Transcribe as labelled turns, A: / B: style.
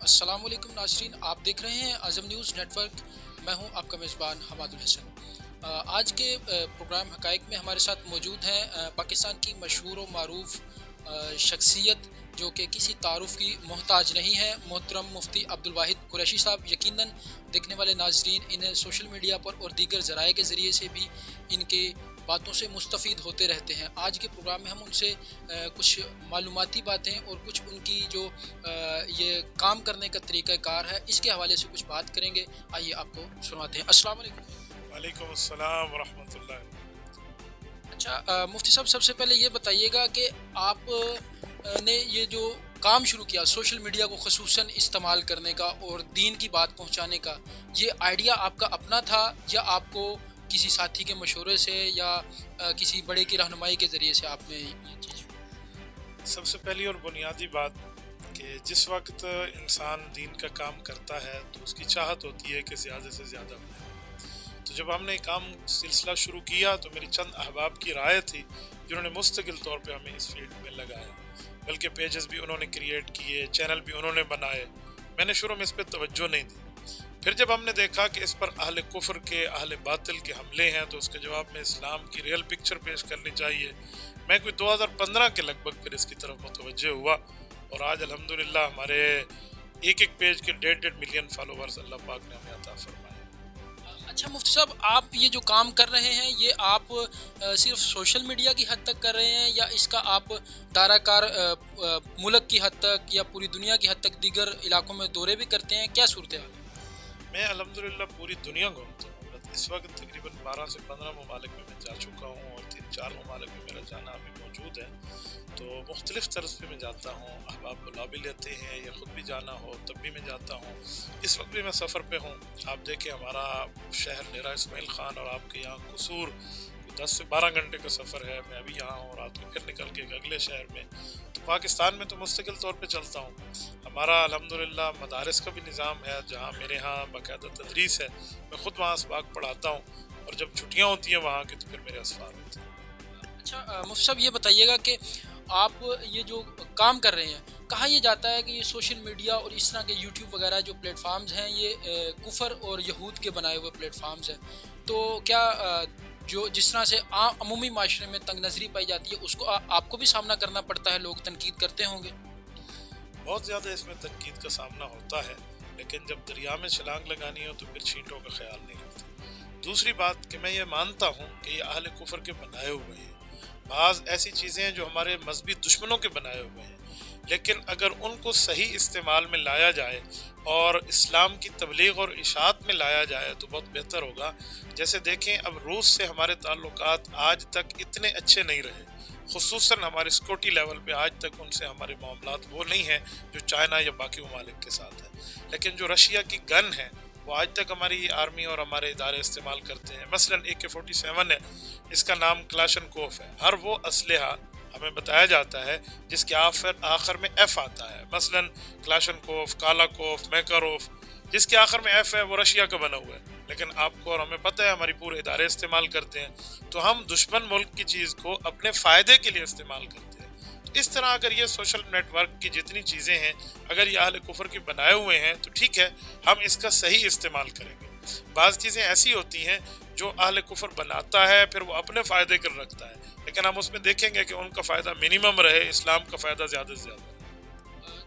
A: अस्सलाम वालेकुम नाज़रीन, आप देख रहे हैं आज़म न्यूज़ नेटवर्क। मैं हूं आपका मेज़बान हमादुल हसन। आज के प्रोग्राम हकाइक में हमारे साथ मौजूद हैं पाकिस्तान की मशहूर व मारूफ शख्सियत जो कि किसी तारुफ की मोहताज नहीं है, मोहतरम मुफ्ती अब्दुल वाहिद कुरैशी साहब। यकीनन देखने वाले नाज़रीन इन्हें सोशल मीडिया पर और दीगर ज़राए के ज़रिए से भी इनके बातों से मुस्तफ़ीद होते रहते हैं। आज के प्रोग्राम में हम उनसे कुछ मालूमाती बातें और कुछ उनकी जो ये काम करने का तरीक़ाकार है, इसके हवाले से कुछ बात करेंगे। आइए आपको सुनाते हैं। अस्सलाम वालेकुम।
B: वालेकुम अस्सलाम वरहमतुल्लाह।
A: अच्छा, मुफ्ती साहब, सबसे पहले ये बताइएगा कि आप ने ये जो काम शुरू किया सोशल मीडिया को ख़ुसूसन इस्तेमाल करने का और दीन की बात पहुंचाने का, ये आइडिया आपका अपना था या आपको किसी साथी के मशवरे से या किसी बड़े की रहनुमाई के ज़रिए से आपने ये चीज़?
B: सबसे पहली और बुनियादी बात कि जिस वक्त इंसान दीन का काम करता है तो उसकी चाहत होती है कि ज़्यादा से ज़्यादा बने। तो जब हमने काम सिलसिला शुरू किया तो मेरी चंद अहबाब की राय थी जिन्होंने मुस्तकिल तौर पे हमें इस फील्ड में लगाया, बल्कि पेजेस भी उन्होंने क्रिएट किए, चैनल भी उन्होंने बनाए। मैंने शुरू में इस पर तवज्जो नहीं दी। फिर जब हमने देखा कि इस पर अहले कुफ्र के, अहले बातिल के हमले हैं तो उसके जवाब में इस्लाम की रियल पिक्चर पेश करनी चाहिए। मैं कोई 2015 के लगभग फिर इसकी तरफ मुतवज्जे हुआ और आज अल्हम्दुलिल्लाह हमारे एक एक पेज के 1.5 मिलियन फॉलोवर्स अल्लाह पाक ने हमें अता फरमाए।
A: अच्छा मुफ्ती साहब, आप ये जो काम कर रहे हैं ये आप सिर्फ सोशल मीडिया की हद तक कर रहे हैं या इसका आप दायराकार मुल्क की हद तक या पूरी दुनिया की हद तक दीगर इलाकों में दौरे भी करते हैं? क्या सूरत हाल है?
B: मैं अल्हम्दुलिल्लाह पूरी दुनिया घूमता हूँ। इस वक्त तकरीबन 12 से 15 ममालिक में मैं जा चुका हूँ और 3-4 ममालिक में मेरा जाना अभी मौजूद है। तो मुख्तलिफ़ तरफ पे मैं जाता हूँ, अहबाब बुला भी लेते हैं या ख़ुद भी जाना हो तब भी मैं जाता हूँ। इस वक्त भी मैं सफ़र पे हूँ। आप देखें हमारा शहर डेरा इस्माइल ख़ान और आपके यहाँ कसूर 10 से 12 घंटे का सफ़र है। मैं अभी यहाँ हूँ, रात को फिर निकल के एक अगले शहर में। तो पाकिस्तान में तो मुस्तकिल तौर पे चलता हूँ। हमारा अल्हम्दुलिल्लाह मदारिस का भी निज़ाम है जहाँ मेरे यहाँ बाकायदा तदरीस है। मैं ख़ुद वहाँ असबाक पढ़ाता हूँ और जब छुट्टियाँ होती हैं वहाँ की तो फिर मेरे असफार होते हैं।
A: अच्छा मुफ्ती साहब, ये बताइएगा कि आप ये जो काम कर रहे हैं, कहा यह जाता है कि ये सोशल मीडिया और इस तरह के यूट्यूब वगैरह जो प्लेटफार्म्स हैं ये कुफर और यहूद के बनाए हुए प्लेटफार्म्स हैं। तो क्या जो जिस तरह से अमूमी माशरे में तंग नज़री पाई जाती है उसको आपको भी सामना करना पड़ता है? लोग तनकीद करते होंगे।
B: बहुत ज़्यादा इसमें तनकीद का सामना होता है, लेकिन जब दरिया में छलांग लगानी हो तो फिर छींटों का ख्याल नहीं रखते। दूसरी बात कि मैं ये मानता हूँ कि ये अहले कुफर के बनाए हुए हैं। बाज़ ऐसी चीज़ें हैं जो हमारे मजहबी दुश्मनों के बनाए हुए हैं, लेकिन अगर उनको सही इस्तेमाल में लाया जाए और इस्लाम की तबलीग और इशाअत में लाया जाए तो बहुत बेहतर होगा। जैसे देखें, अब रूस से हमारे ताल्लुकात आज तक इतने अच्छे नहीं रहे, खुसूसन हमारे सिक्योरिटी लेवल पे आज तक उनसे हमारे मामलात वो नहीं हैं जो चाइना या बाकी ममालिक के साथ है। लेकिन जो रशिया की गन है वो आज तक हमारी आर्मी और हमारे इदारे इस्तेमाल करते हैं। मसलन AK-47 है, इसका नाम क्लाशनकोफ है। हर वो असलहा हमें बताया जाता है जिसके आखिर में एफ आता है। मसलन क्लाशनकोफ, कालाकोफ, मैकारोफ, जिसके आखिर में एफ है वो रशिया का बना हुआ है, लेकिन आपको और हमें पता है हमारी पूरे इदारे इस्तेमाल करते हैं। तो हम दुश्मन मुल्क की चीज़ को अपने फ़ायदे के लिए इस्तेमाल करते हैं। तो इस तरह अगर ये सोशल नेटवर्क की जितनी चीज़ें हैं अगर ये अहले कुफर के बनाए हुए हैं तो ठीक है, हम इसका सही इस्तेमाल करेंगे। बाज़ चीज़ें ऐसी होती हैं जो अहले कुफर बनाता है फिर वो अपने फ़ायदे कर रखता है, लेकिन हम उसमें देखेंगे कि उनका फ़ायदा मिनिमम रहे, इस्लाम का फ़ायदा ज़्यादा से ज़्यादा।